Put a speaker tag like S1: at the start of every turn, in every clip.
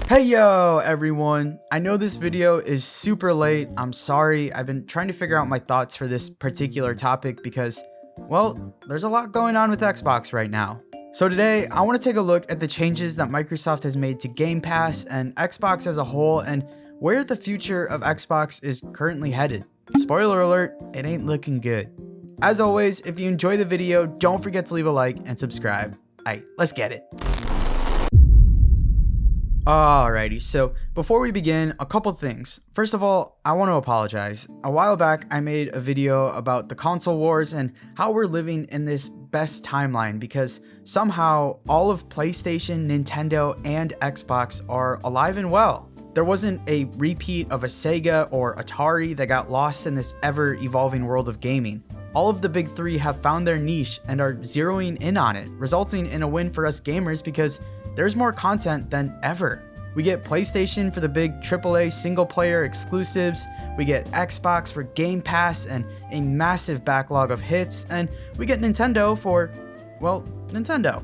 S1: Hey yo everyone, I know this video is super late, I'm sorry. I've been trying to figure out my thoughts for this particular topic because, well, there's a lot going on with Xbox right now. So today, I want to take a look at the changes that Microsoft has made to Game Pass and Xbox as a whole and where the future of Xbox is currently headed. Spoiler alert, it ain't looking good. As always, if you enjoy the video, don't forget to leave a like and subscribe. Alright, let's get it. Alrighty, so before we begin, a couple things. First of all, I want to apologize. A while back, I made a video about the console wars and how we're living in this best timeline because somehow all of PlayStation, Nintendo, and Xbox are alive and well. There wasn't a repeat of a Sega or Atari that got lost in this ever-evolving world of gaming. All of the big three have found their niche and are zeroing in on it, resulting in a win for us gamers because there's more content than ever. We get PlayStation for the big AAA single-player exclusives, we get Xbox for Game Pass and a massive backlog of hits, and we get Nintendo for, well, Nintendo.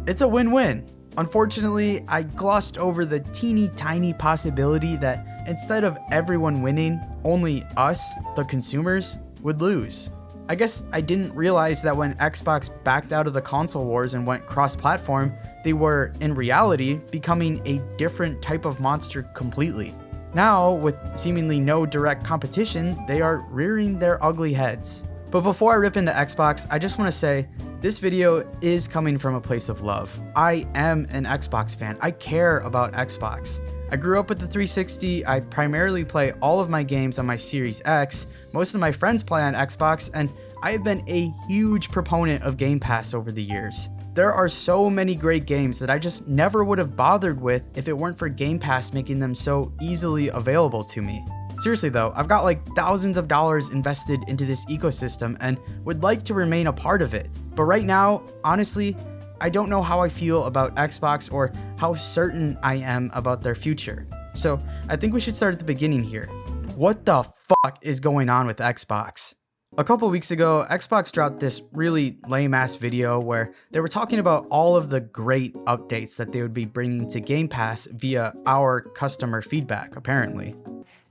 S1: It's a win-win. Unfortunately, I glossed over the teeny tiny possibility that instead of everyone winning, only us, the consumers, would lose. I guess I didn't realize that when Xbox backed out of the console wars and went cross-platform, they were, in reality, becoming a different type of monster completely. Now, with seemingly no direct competition, they are rearing their ugly heads. But before I rip into Xbox, I just want to say, this video is coming from a place of love. I am an Xbox fan. I care about Xbox. I grew up with the 360, I primarily play all of my games on my Series X, most of my friends play on Xbox, and I have been a huge proponent of Game Pass over the years. There are so many great games that I just never would have bothered with if it weren't for Game Pass making them so easily available to me. Seriously though, I've got like thousands of dollars invested into this ecosystem and would like to remain a part of it. But right now, honestly, I don't know how I feel about Xbox or how certain I am about their future. So I think we should start at the beginning here. What the fuck is going on with Xbox? A couple weeks ago, Xbox dropped this really lame-ass video where they were talking about all of the great updates that they would be bringing to Game Pass via our customer feedback, apparently.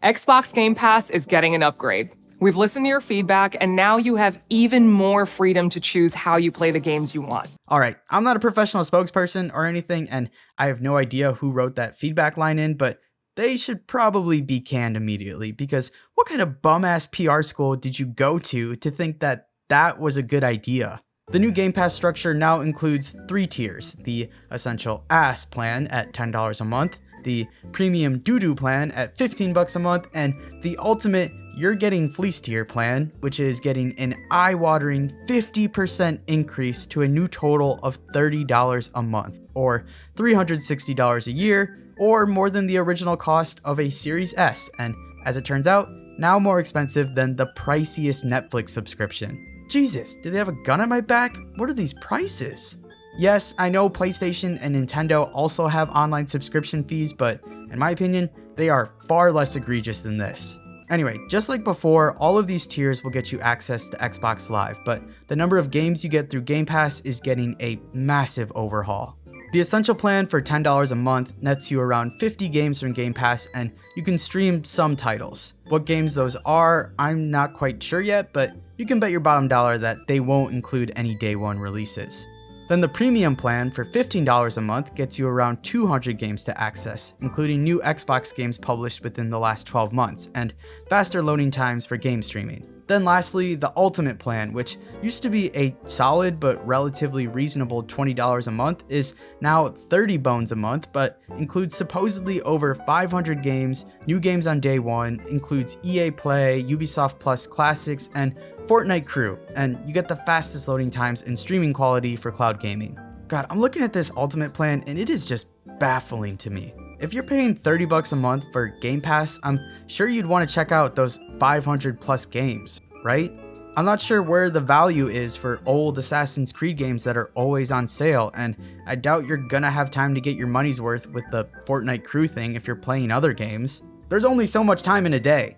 S2: Xbox Game Pass is getting an upgrade. We've listened to your feedback, and now you have even more freedom to choose how you play the games you want.
S1: Alright, I'm not a professional spokesperson or anything, and I have no idea who wrote that feedback line in, but they should probably be canned immediately, because what kind of bum-ass PR school did you go to think that that was a good idea? The new Game Pass structure now includes 3 tiers, the Essential Ass plan at $10 a month, the Premium Doo-Doo plan at $15 a month, and the Ultimate You're Getting Fleece tier plan, which is getting an eye-watering 50% increase to a new total of $30 a month, or $360 a year, or more than the original cost of a Series S, and as it turns out, now more expensive than the priciest Netflix subscription. Jesus, do they have a gun at my back? What are these prices? Yes, I know PlayStation and Nintendo also have online subscription fees, but in my opinion, they are far less egregious than this. Anyway, just like before, all of these tiers will get you access to Xbox Live, but the number of games you get through Game Pass is getting a massive overhaul. The Essential plan for $10 a month nets you around 50 games from Game Pass, and you can stream some titles. What games those are, I'm not quite sure yet, but you can bet your bottom dollar that they won't include any day one releases. Then the Premium plan for $15 a month gets you around 200 games to access, including new Xbox games published within the last 12 months, and faster loading times for game streaming. Then lastly, the Ultimate plan, which used to be a solid but relatively reasonable $20 a month, is now 30 bones a month, but includes supposedly over 500 games, new games on day one, includes EA Play, Ubisoft Plus Classics, and Fortnite Crew, and you get the fastest loading times and streaming quality for cloud gaming. God, I'm looking at this Ultimate plan and it is just baffling to me. If you're paying $30 a month for Game Pass, I'm sure you'd want to check out those 500 plus games, right? I'm not sure where the value is for old Assassin's Creed games that are always on sale, and I doubt you're gonna have time to get your money's worth with the Fortnite Crew thing if you're playing other games. There's only so much time in a day.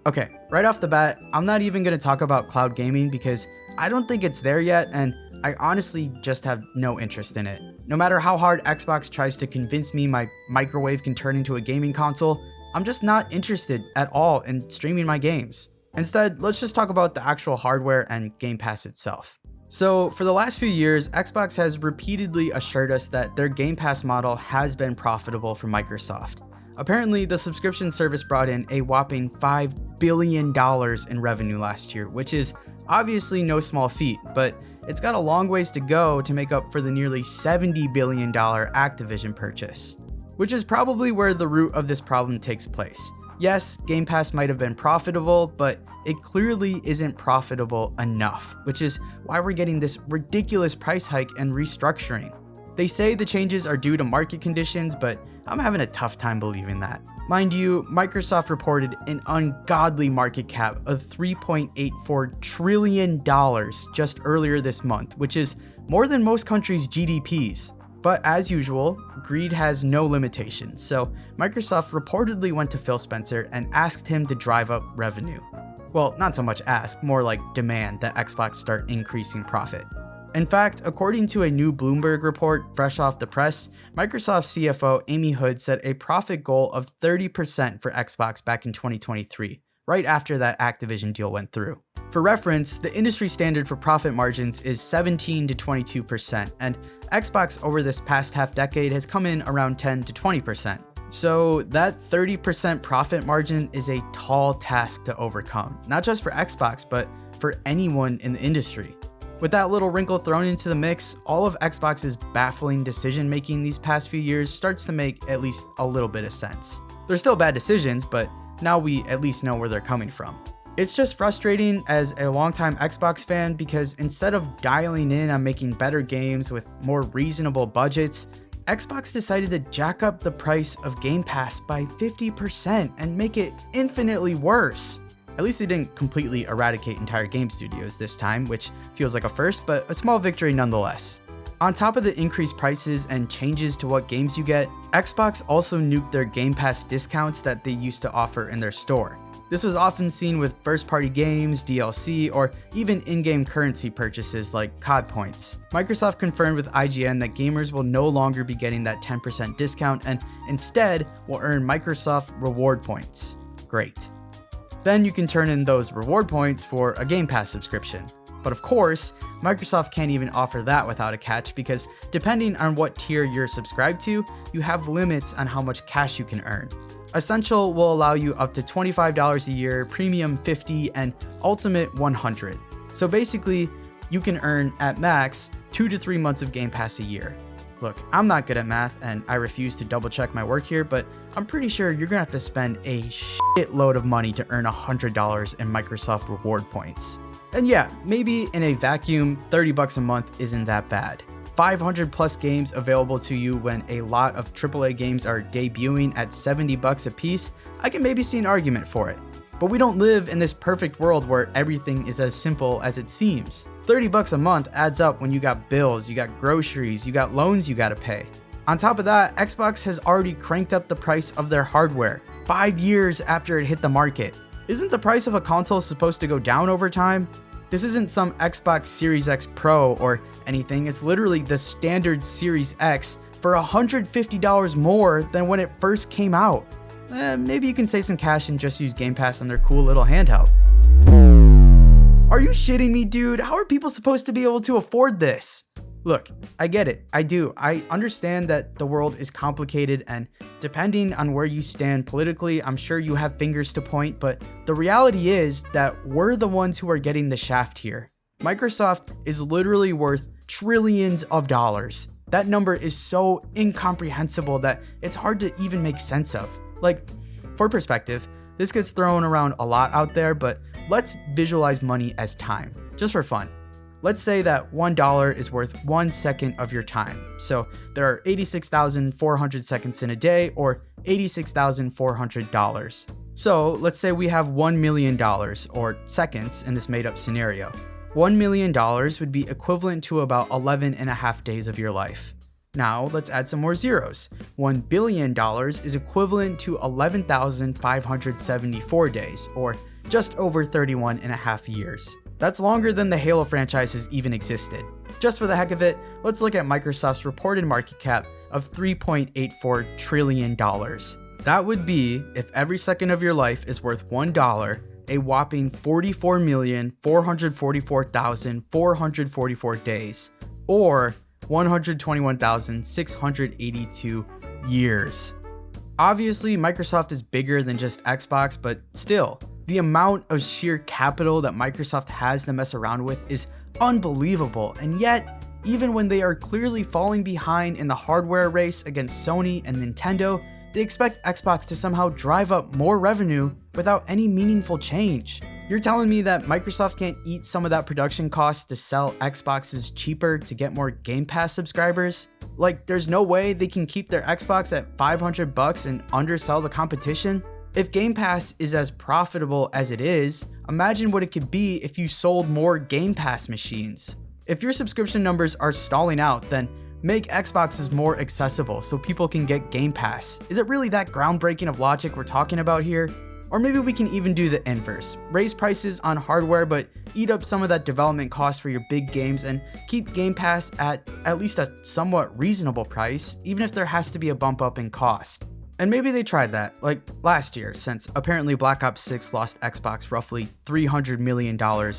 S1: Okay, right off the bat, I'm not even gonna talk about cloud gaming because I don't think it's there yet, and I honestly just have no interest in it. No matter how hard Xbox tries to convince me my microwave can turn into a gaming console, I'm just not interested at all in streaming my games. Instead, let's just talk about the actual hardware and Game Pass itself. So, for the last few years, Xbox has repeatedly assured us that their Game Pass model has been profitable for Microsoft. Apparently, the subscription service brought in a whopping $5 billion in revenue last year, which is obviously no small feat, but it's got a long ways to go to make up for the nearly $70 billion Activision purchase, which is probably where the root of this problem takes place. Yes, Game Pass might have been profitable, but it clearly isn't profitable enough, which is why we're getting this ridiculous price hike and restructuring. They say the changes are due to market conditions, but I'm having a tough time believing that. Mind you, Microsoft reported an ungodly market cap of $3.84 trillion just earlier this month, which is more than most countries' GDPs. But as usual, greed has no limitations, so Microsoft reportedly went to Phil Spencer and asked him to drive up revenue. Well, not so much ask, more like demand that Xbox start increasing profit. In fact, according to a new Bloomberg report fresh off the press, Microsoft CFO Amy Hood set a profit goal of 30% for Xbox back in 2023, right after that Activision deal went through. For reference, the industry standard for profit margins is 17 to 22%, and Xbox over this past half decade has come in around 10 to 20%. So that 30% profit margin is a tall task to overcome, not just for Xbox, but for anyone in the industry. With that little wrinkle thrown into the mix, all of Xbox's baffling decision making these past few years starts to make at least a little bit of sense. They're still bad decisions, but now we at least know where they're coming from. It's just frustrating as a longtime Xbox fan because instead of dialing in on making better games with more reasonable budgets, Xbox decided to jack up the price of Game Pass by 50% and make it infinitely worse. At least they didn't completely eradicate entire game studios this time, which feels like a first, but a small victory nonetheless. On top of the increased prices and changes to what games you get, Xbox also nuked their Game Pass discounts that they used to offer in their store. This was often seen with first-party games, DLC, or even in-game currency purchases like COD points. Microsoft confirmed with IGN that gamers will no longer be getting that 10% discount and instead will earn Microsoft reward points. Great. Then you can turn in those reward points for a Game Pass subscription. But of course, Microsoft can't even offer that without a catch because depending on what tier you're subscribed to, you have limits on how much cash you can earn. Essential will allow you up to $25 a year, Premium $50, and Ultimate $100. So basically, you can earn at max 2 to 3 months of Game Pass a year. Look, I'm not good at math and I refuse to double check my work here, but I'm pretty sure you're gonna have to spend a shitload of money to earn $100 in Microsoft reward points. And yeah, maybe in a vacuum, $30 a month isn't that bad. 500 plus games available to you when a lot of AAA games are debuting at $70 a piece, I can maybe see an argument for it. But we don't live in this perfect world where everything is as simple as it seems. $30 a month adds up when you got bills, you got groceries, you got loans you gotta pay. On top of that, Xbox has already cranked up the price of their hardware 5 years after it hit the market. Isn't the price of a console supposed to go down over time? This isn't some Xbox Series X Pro or anything, it's literally the standard Series X for $150 more than when it first came out. Maybe you can save some cash and just use Game Pass on their cool little handheld. Are you shitting me, dude? How are people supposed to be able to afford this? Look, I get it. I do. I understand that the world is complicated and depending on where you stand politically, I'm sure you have fingers to point, but the reality is that we're the ones who are getting the shaft here. Microsoft is literally worth trillions of dollars. That number is so incomprehensible that it's hard to even make sense of. Like, for perspective, this gets thrown around a lot out there, but let's visualize money as time, just for fun. Let's say that $1 is worth 1 second of your time. So there are 86,400 seconds in a day, or $86,400. So let's say we have $1 million, or seconds, in this made-up scenario. $1 million would be equivalent to about 11 and a half days of your life. Now let's add some more zeros. $1 billion is equivalent to 11,574 days, or just over 31 and a half years. That's longer than the Halo franchise has even existed. Just for the heck of it, let's look at Microsoft's reported market cap of $3.84 trillion. That would be, if every second of your life is worth $1, a whopping 44,444,444 days, or 121,682 years. Obviously, Microsoft is bigger than just Xbox, but still, the amount of sheer capital that Microsoft has to mess around with is unbelievable, and yet, even when they are clearly falling behind in the hardware race against Sony and Nintendo, they expect Xbox to somehow drive up more revenue without any meaningful change. You're telling me that Microsoft can't eat some of that production cost to sell Xboxes cheaper to get more Game Pass subscribers? Like, there's no way they can keep their Xbox at $500 and undersell the competition? If Game Pass is as profitable as it is, imagine what it could be if you sold more Game Pass machines. If your subscription numbers are stalling out, then make Xboxes more accessible so people can get Game Pass. Is it really that groundbreaking of logic we're talking about here? Or maybe we can even do the inverse. Raise prices on hardware but eat up some of that development cost for your big games and keep Game Pass at least a somewhat reasonable price, even if there has to be a bump up in cost. And maybe they tried that, like last year, since apparently Black Ops 6 lost Xbox roughly $300 million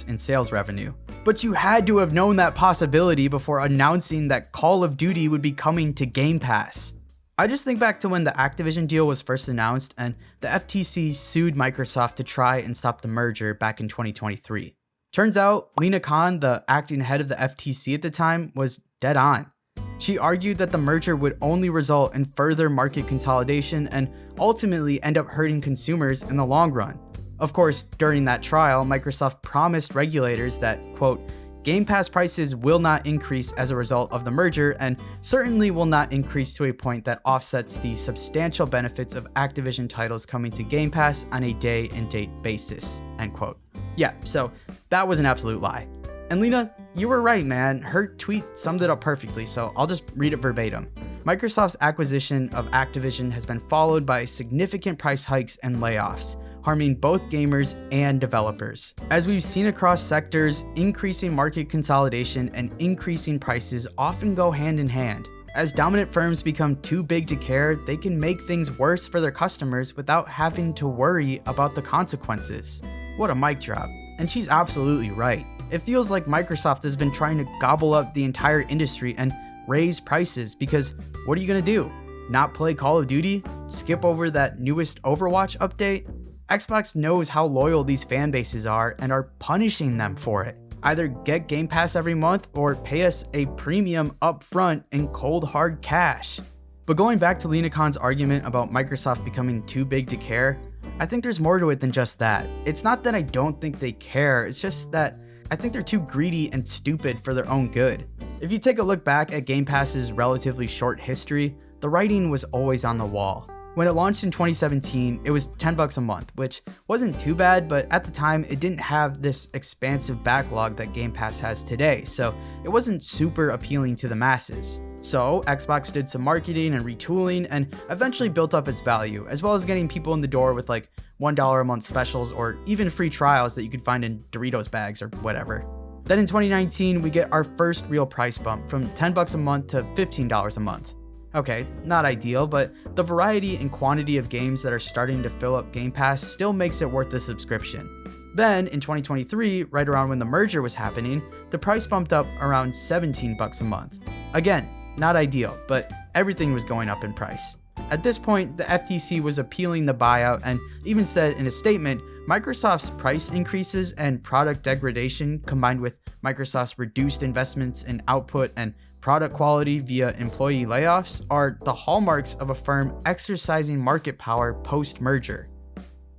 S1: in sales revenue. But you had to have known that possibility before announcing that Call of Duty would be coming to Game Pass. I just think back to when the Activision deal was first announced and the FTC sued Microsoft to try and stop the merger back in 2023. Turns out, Lina Khan, the acting head of the FTC at the time, was dead on. She argued that the merger would only result in further market consolidation and ultimately end up hurting consumers in the long run. Of course, during that trial, Microsoft promised regulators that, quote, Game Pass prices will not increase as a result of the merger and certainly will not increase to a point that offsets the substantial benefits of Activision titles coming to Game Pass on a day and date basis, end quote. Yeah, so that was an absolute lie. And Lena, you were right, man. Her tweet summed it up perfectly, so I'll just read it verbatim. Microsoft's acquisition of Activision has been followed by significant price hikes and layoffs, harming both gamers and developers. As we've seen across sectors, increasing market consolidation and increasing prices often go hand in hand. As dominant firms become too big to care, they can make things worse for their customers without having to worry about the consequences. What a mic drop. And she's absolutely right. It feels like Microsoft has been trying to gobble up the entire industry and raise prices because what are you gonna do? Not play Call of Duty? Skip over that newest Overwatch update? Xbox knows how loyal these fan bases are and are punishing them for it. Either get Game Pass every month or pay us a premium up front in cold hard cash. But going back to Lina Khan's argument about Microsoft becoming too big to care, I think there's more to it than just that. It's not that I don't think they care, it's just that I think they're too greedy and stupid for their own good. If you take a look back at Game Pass's relatively short history, the writing was always on the wall. When it launched in 2017, it was $10 a month, which wasn't too bad, but at the time, it didn't have this expansive backlog that Game Pass has today, so it wasn't super appealing to the masses. So Xbox did some marketing and retooling and eventually built up its value, as well as getting people in the door with like $1 a month specials or even free trials that you could find in Doritos bags or whatever. Then in 2019, we get our first real price bump from $10 a month to $15 a month. Okay, not ideal, but the variety and quantity of games that are starting to fill up Game Pass still makes it worth the subscription. Then in 2023, right around when the merger was happening, the price bumped up around $17 a month. Again, not ideal, but everything was going up in price. At this point, the FTC was appealing the buyout and even said in a statement, Microsoft's price increases and product degradation combined with Microsoft's reduced investments in output and product quality via employee layoffs are the hallmarks of a firm exercising market power post-merger.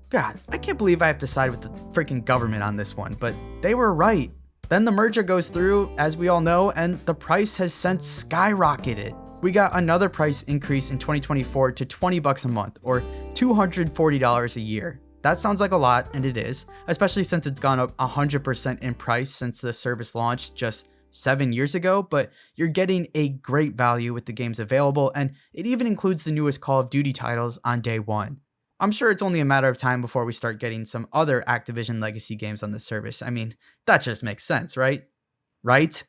S1: God, I can't believe I have to side with the freaking government on this one, but they were right. Then the merger goes through, as we all know, and the price has since skyrocketed. We got another price increase in 2024 to $20 a month, or $240 a year. That sounds like a lot, and it is, especially since it's gone up 100% in price since the service launched just 7 years ago, but you're getting a great value with the games available, and it even includes the newest Call of Duty titles on day one. I'm sure it's only a matter of time before we start getting some other Activision legacy games on the service. I mean, that just makes sense, right? Right?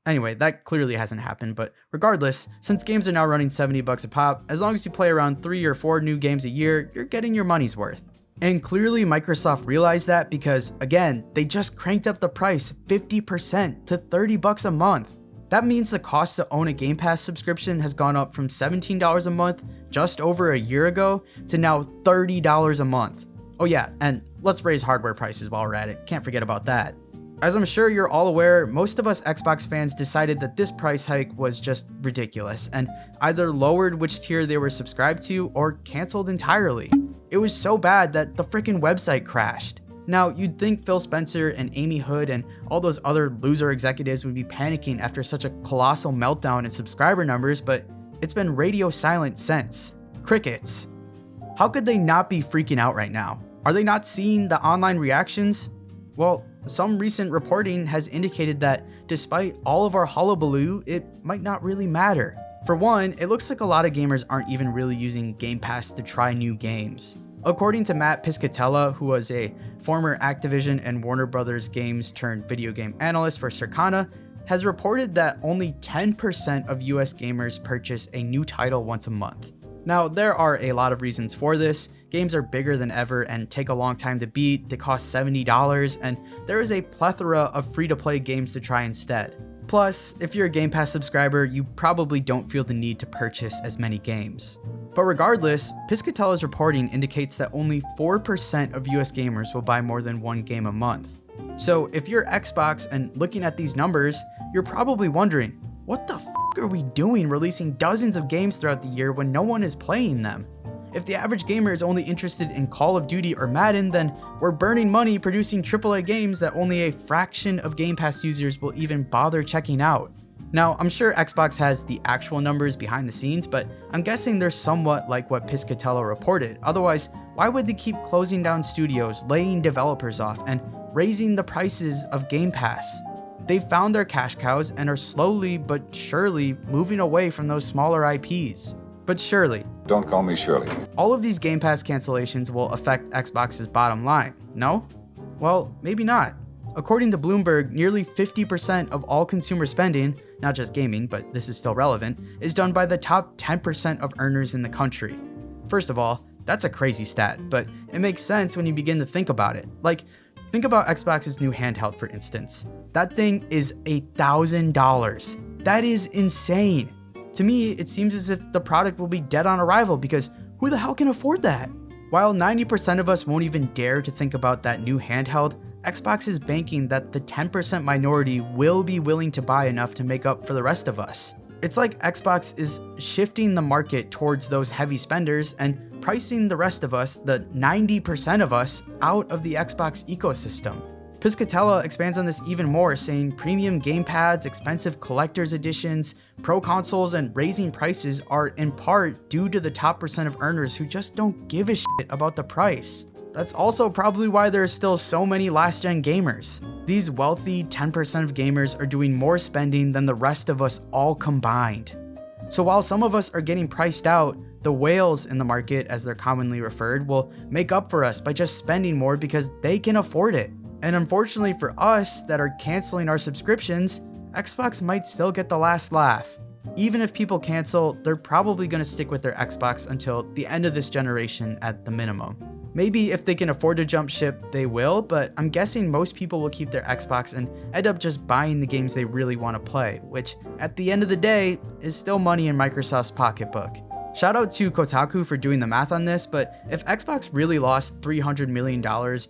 S1: Anyway, that clearly hasn't happened, but regardless, since games are now running $70 a pop, as long as you play around 3 or 4 new games a year, you're getting your money's worth. And clearly Microsoft realized that because, again, they just cranked up the price 50% to $30 a month. That means the cost to own a Game Pass subscription has gone up from $17 a month just over a year ago to now $30 a month. Oh yeah, and let's raise hardware prices while we're at it, can't forget about that. As I'm sure you're all aware, most of us Xbox fans decided that this price hike was just ridiculous and either lowered which tier they were subscribed to or canceled entirely. It was so bad that the frickin' website crashed. Now, you'd think Phil Spencer and Amy Hood and all those other loser executives would be panicking after such a colossal meltdown in subscriber numbers, but it's been radio silent since. Crickets. How could they not be freaking out right now? Are they not seeing the online reactions? Well, some recent reporting has indicated that despite all of our hullabaloo, it might not really matter. For one, it looks like a lot of gamers aren't even really using Game Pass to try new games. According to Matt Piscatella, who was a former Activision and Warner Brothers games turned video game analyst for Circana, has reported that only 10% of US gamers purchase a new title once a month. Now, there are a lot of reasons for this. Games are bigger than ever and take a long time to beat, they cost $70, and there is a plethora of free-to-play games to try instead. Plus, if you're a Game Pass subscriber, you probably don't feel the need to purchase as many games. But regardless, Piscatella's reporting indicates that only 4% of US gamers will buy more than one game a month. So if you're Xbox and looking at these numbers, you're probably wondering, what the f*** are we doing releasing dozens of games throughout the year when no one is playing them? If the average gamer is only interested in Call of Duty or Madden, then we're burning money producing AAA games that only a fraction of Game Pass users will even bother checking out. Now, I'm sure Xbox has the actual numbers behind the scenes, but I'm guessing they're somewhat like what Piscatella reported. Otherwise, why would they keep closing down studios, laying developers off, and raising the prices of Game Pass? They've found their cash cows and are slowly but surely moving away from those smaller IPs. But surely.
S3: Don't call me Shirley.
S1: All of these Game Pass cancellations will affect Xbox's bottom line, no? Well, maybe not. According to Bloomberg, nearly 50% of all consumer spending, not just gaming, but this is still relevant, is done by the top 10% of earners in the country. First of all, that's a crazy stat, but it makes sense when you begin to think about it. Like, think about Xbox's new handheld, for instance. That thing is $1,000. That is insane. To me, it seems as if the product will be dead on arrival because who the hell can afford that? While 90% of us won't even dare to think about that new handheld, Xbox is banking that the 10% minority will be willing to buy enough to make up for the rest of us. It's like Xbox is shifting the market towards those heavy spenders and pricing the rest of us, the 90% of us, out of the Xbox ecosystem. Piscatella expands on this even more, saying premium gamepads, expensive collector's editions, pro consoles, and raising prices are in part due to the top percent of earners who just don't give a shit about the price. That's also probably why there are still so many last-gen gamers. These wealthy 10% of gamers are doing more spending than the rest of us all combined. So while some of us are getting priced out, the whales in the market, as they're commonly referred, will make up for us by just spending more because they can afford it. And unfortunately for us that are canceling our subscriptions, Xbox might still get the last laugh. Even if people cancel, they're probably going to stick with their Xbox until the end of this generation at the minimum. Maybe if they can afford to jump ship, they will, but I'm guessing most people will keep their Xbox and end up just buying the games they really want to play, which at the end of the day is still money in Microsoft's pocketbook. Shout out to Kotaku for doing the math on this, but if Xbox really lost $300 million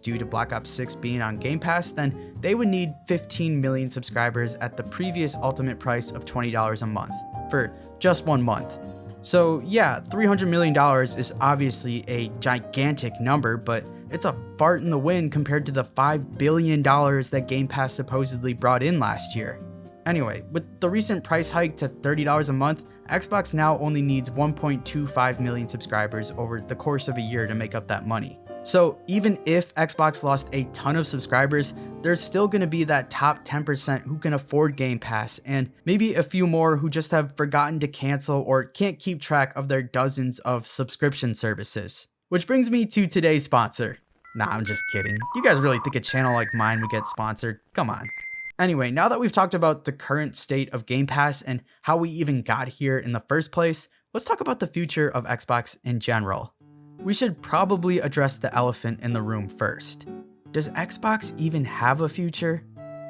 S1: due to Black Ops 6 being on Game Pass, then they would need 15 million subscribers at the previous ultimate price of $20 a month for just 1 month. So yeah, $300 million is obviously a gigantic number, but it's a fart in the wind compared to the $5 billion that Game Pass supposedly brought in last year. Anyway, with the recent price hike to $30 a month, Xbox now only needs 1.25 million subscribers over the course of a year to make up that money. So even if Xbox lost a ton of subscribers, there's still going to be that top 10% who can afford Game Pass, and maybe a few more who just have forgotten to cancel or can't keep track of their dozens of subscription services. Which brings me to today's sponsor. Nah, I'm just kidding. You guys really think a channel like mine would get sponsored? Come on. Anyway, now that we've talked about the current state of Game Pass and how we even got here in the first place, let's talk about the future of Xbox in general. We should probably address the elephant in the room first. Does Xbox even have a future?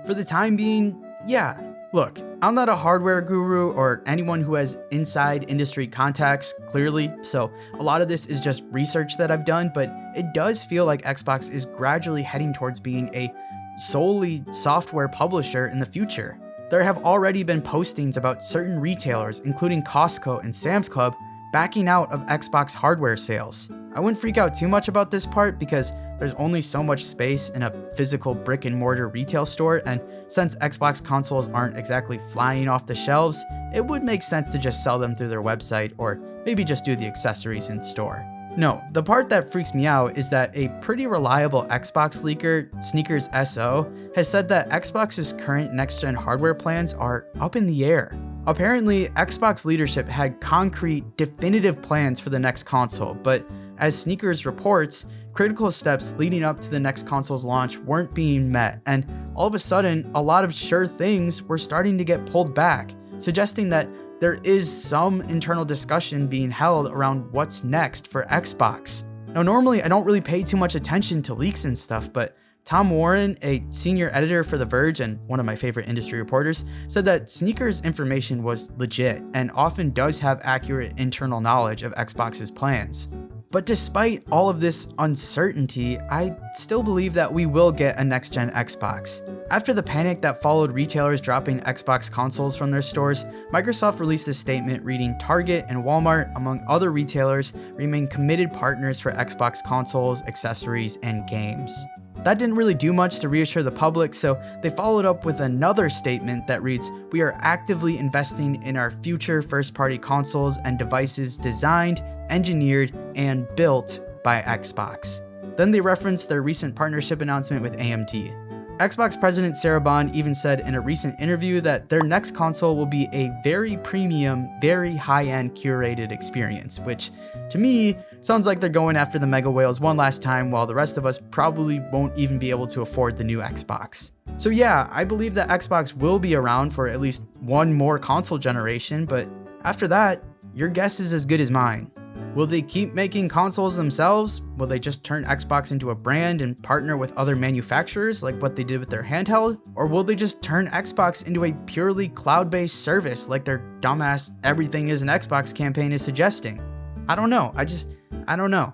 S1: For the time being, yeah. Look, I'm not a hardware guru or anyone who has inside industry contacts, clearly, so a lot of this is just research that I've done, but it does feel like Xbox is gradually heading towards being a solely software publisher in the future. There have already been postings about certain retailers, including Costco and Sam's Club, backing out of Xbox hardware sales. I wouldn't freak out too much about this part because there's only so much space in a physical brick and mortar retail store, and since Xbox consoles aren't exactly flying off the shelves, it would make sense to just sell them through their website or maybe just do the accessories in store. No, the part that freaks me out is that a pretty reliable Xbox leaker, Sneakers SO, has said that Xbox's current next-gen hardware plans are up in the air. Apparently, Xbox leadership had concrete, definitive plans for the next console, but as Sneakers reports, critical steps leading up to the next console's launch weren't being met, and all of a sudden, a lot of sure things were starting to get pulled back, suggesting that there is some internal discussion being held around what's next for Xbox. Now, normally I don't really pay too much attention to leaks and stuff, but Tom Warren, a senior editor for The Verge and one of my favorite industry reporters, said that Sneakers information was legit and often does have accurate internal knowledge of Xbox's plans. But despite all of this uncertainty, I still believe that we will get a next-gen Xbox. After the panic that followed retailers dropping Xbox consoles from their stores, Microsoft released a statement reading Target and Walmart, among other retailers, remain committed partners for Xbox consoles, accessories, and games. That didn't really do much to reassure the public, so they followed up with another statement that reads, "We are actively investing in our future first-party consoles and devices designed, engineered, and built by Xbox." Then they referenced their recent partnership announcement with AMD. Xbox President Sarah Bond even said in a recent interview that their next console will be a very premium, very high-end curated experience, which to me sounds like they're going after the mega whales one last time while the rest of us probably won't even be able to afford the new Xbox. So yeah, I believe that Xbox will be around for at least one more console generation, but after that, your guess is as good as mine. Will they keep making consoles themselves? Will they just turn Xbox into a brand and partner with other manufacturers like what they did with their handheld? Or will they just turn Xbox into a purely cloud-based service like their dumbass everything is an Xbox campaign is suggesting? I don't know. I don't know.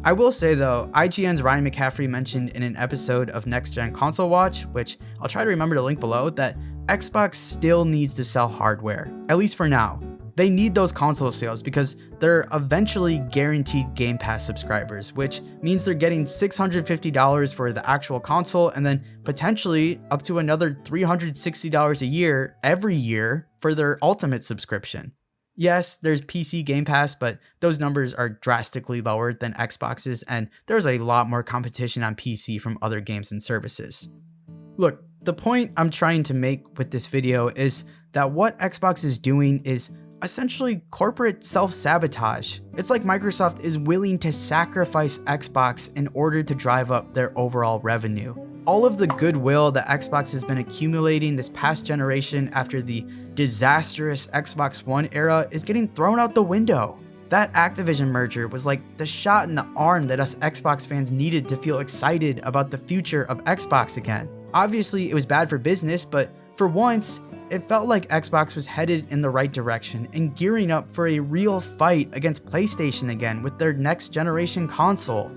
S1: I will say though, IGN's Ryan McCaffrey mentioned in an episode of Next Gen Console Watch, which I'll try to remember to link below, that Xbox still needs to sell hardware, at least for now. They need those console sales because they're eventually guaranteed Game Pass subscribers, which means they're getting $650 for the actual console and then potentially up to another $360 a year every year for their Ultimate subscription. Yes, there's PC Game Pass, but those numbers are drastically lower than Xbox's, and there's a lot more competition on PC from other games and services. Look, the point I'm trying to make with this video is that what Xbox is doing is essentially corporate self-sabotage. It's like Microsoft is willing to sacrifice Xbox in order to drive up their overall revenue. All of the goodwill that Xbox has been accumulating this past generation after the disastrous Xbox One era is getting thrown out the window. That Activision merger was like the shot in the arm that us Xbox fans needed to feel excited about the future of Xbox again. Obviously, it was bad for business, but for once, it felt like Xbox was headed in the right direction and gearing up for a real fight against PlayStation again with their next generation console.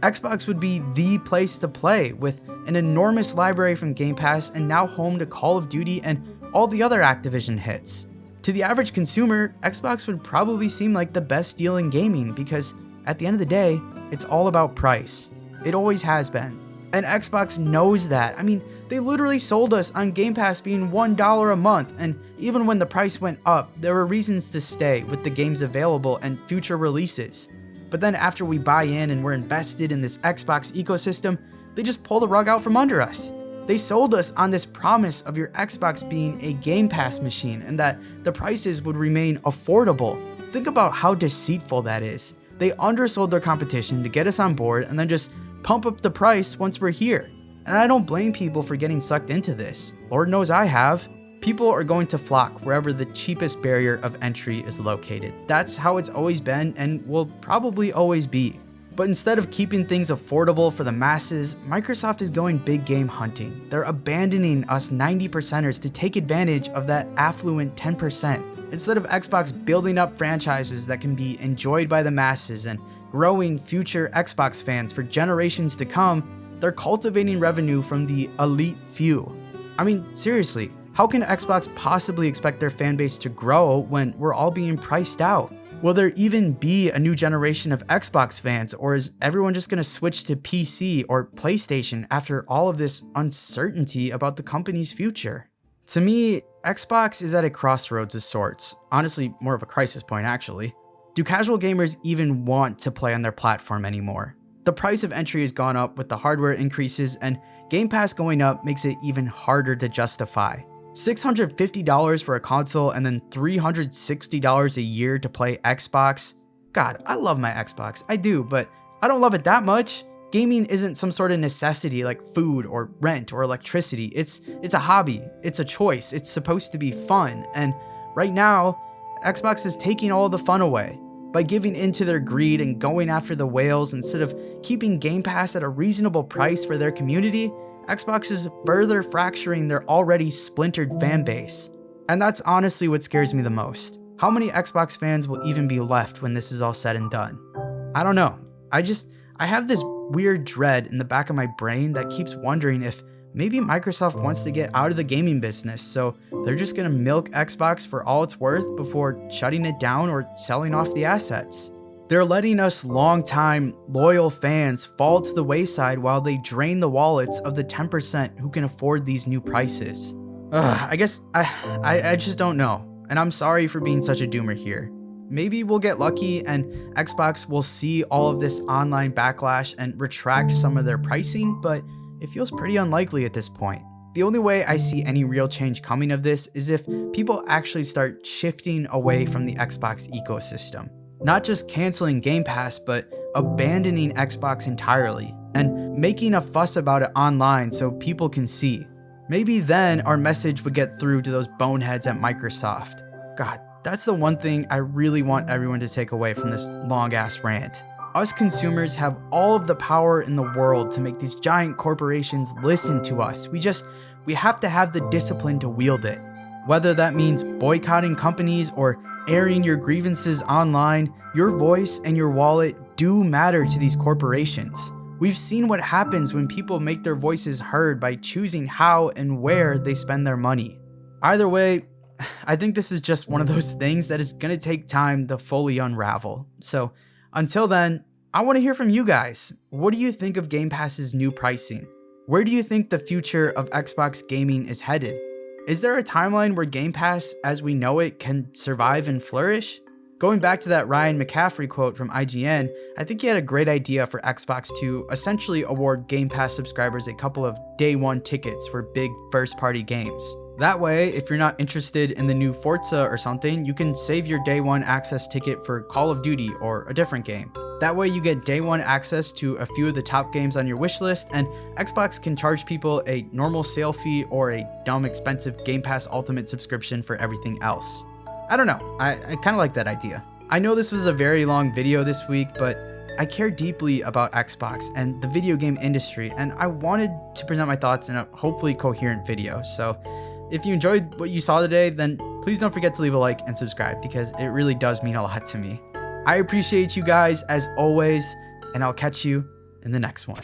S1: Xbox would be the place to play with an enormous library from Game Pass and now home to Call of Duty and all the other Activision hits. To the average consumer, Xbox would probably seem like the best deal in gaming because at the end of the day, it's all about price. It always has been. And Xbox knows that. I mean, they literally sold us on Game Pass being $1 a month, and even when the price went up, there were reasons to stay with the games available and future releases. But then after we buy in and we're invested in this Xbox ecosystem, they just pull the rug out from under us. They sold us on this promise of your Xbox being a Game Pass machine and that the prices would remain affordable. Think about how deceitful that is. They undersold their competition to get us on board and then just pump up the price once we're here. And I don't blame people for getting sucked into this. Lord knows I have. People are going to flock wherever the cheapest barrier of entry is located. That's how it's always been and will probably always be. But instead of keeping things affordable for the masses, Microsoft is going big game hunting. They're abandoning us 90%ers to take advantage of that affluent 10%. Instead of Xbox building up franchises that can be enjoyed by the masses and growing future Xbox fans for generations to come, they're cultivating revenue from the elite few. I mean, seriously, how can Xbox possibly expect their fan base to grow when we're all being priced out? Will there even be a new generation of Xbox fans, or is everyone just going to switch to PC or PlayStation after all of this uncertainty about the company's future? To me, Xbox is at a crossroads of sorts. Honestly, more of a crisis point, actually. Do casual gamers even want to play on their platform anymore? The price of entry has gone up with the hardware increases, and Game Pass going up makes it even harder to justify. $650 for a console and then $360 a year to play Xbox. God, I love my Xbox, I do, but I don't love it that much. Gaming isn't some sort of necessity like food or rent or electricity. It's a hobby, it's a choice, it's supposed to be fun, and right now, Xbox is taking all the fun away. By giving into their greed and going after the whales instead of keeping Game Pass at a reasonable price for their community, Xbox is further fracturing their already splintered fan base. And that's honestly what scares me the most. How many Xbox fans will even be left when this is all said and done? I don't know. I have this weird dread in the back of my brain that keeps wondering if maybe Microsoft wants to get out of the gaming business, so they're just gonna milk Xbox for all it's worth before shutting it down or selling off the assets. They're letting us long-time, loyal fans fall to the wayside while they drain the wallets of the 10% who can afford these new prices. I guess I just don't know, and I'm sorry for being such a doomer here. Maybe we'll get lucky and Xbox will see all of this online backlash and retract some of their pricing, but it feels pretty unlikely at this point. The only way I see any real change coming of this is if people actually start shifting away from the Xbox ecosystem. Not just canceling Game Pass, but abandoning Xbox entirely and making a fuss about it online so people can see. Maybe then our message would get through to those boneheads at Microsoft. God, that's the one thing I really want everyone to take away from this long-ass rant. Us consumers have all of the power in the world to make these giant corporations listen to us. We have to have the discipline to wield it. Whether that means boycotting companies or airing your grievances online, your voice and your wallet do matter to these corporations. We've seen what happens when people make their voices heard by choosing how and where they spend their money. Either way, I think this is just one of those things that is going to take time to fully unravel. So until then, I want to hear from you guys. What do you think of Game Pass's new pricing? Where do you think the future of Xbox gaming is headed? Is there a timeline where Game Pass, as we know it, can survive and flourish? Going back to that Ryan McCaffrey quote from IGN, I think he had a great idea for Xbox to essentially award Game Pass subscribers a couple of day one tickets for big first-party games. That way, if you're not interested in the new Forza or something, you can save your day one access ticket for Call of Duty or a different game. That way you get day one access to a few of the top games on your wish list, and Xbox can charge people a normal sale fee or a dumb expensive Game Pass Ultimate subscription for everything else. I don't know, I kind of like that idea. I know this was a very long video this week, but I care deeply about Xbox and the video game industry, and I wanted to present my thoughts in a hopefully coherent video. So if you enjoyed what you saw today, then please don't forget to leave a like and subscribe because it really does mean a lot to me. I appreciate you guys as always, and I'll catch you in the next one.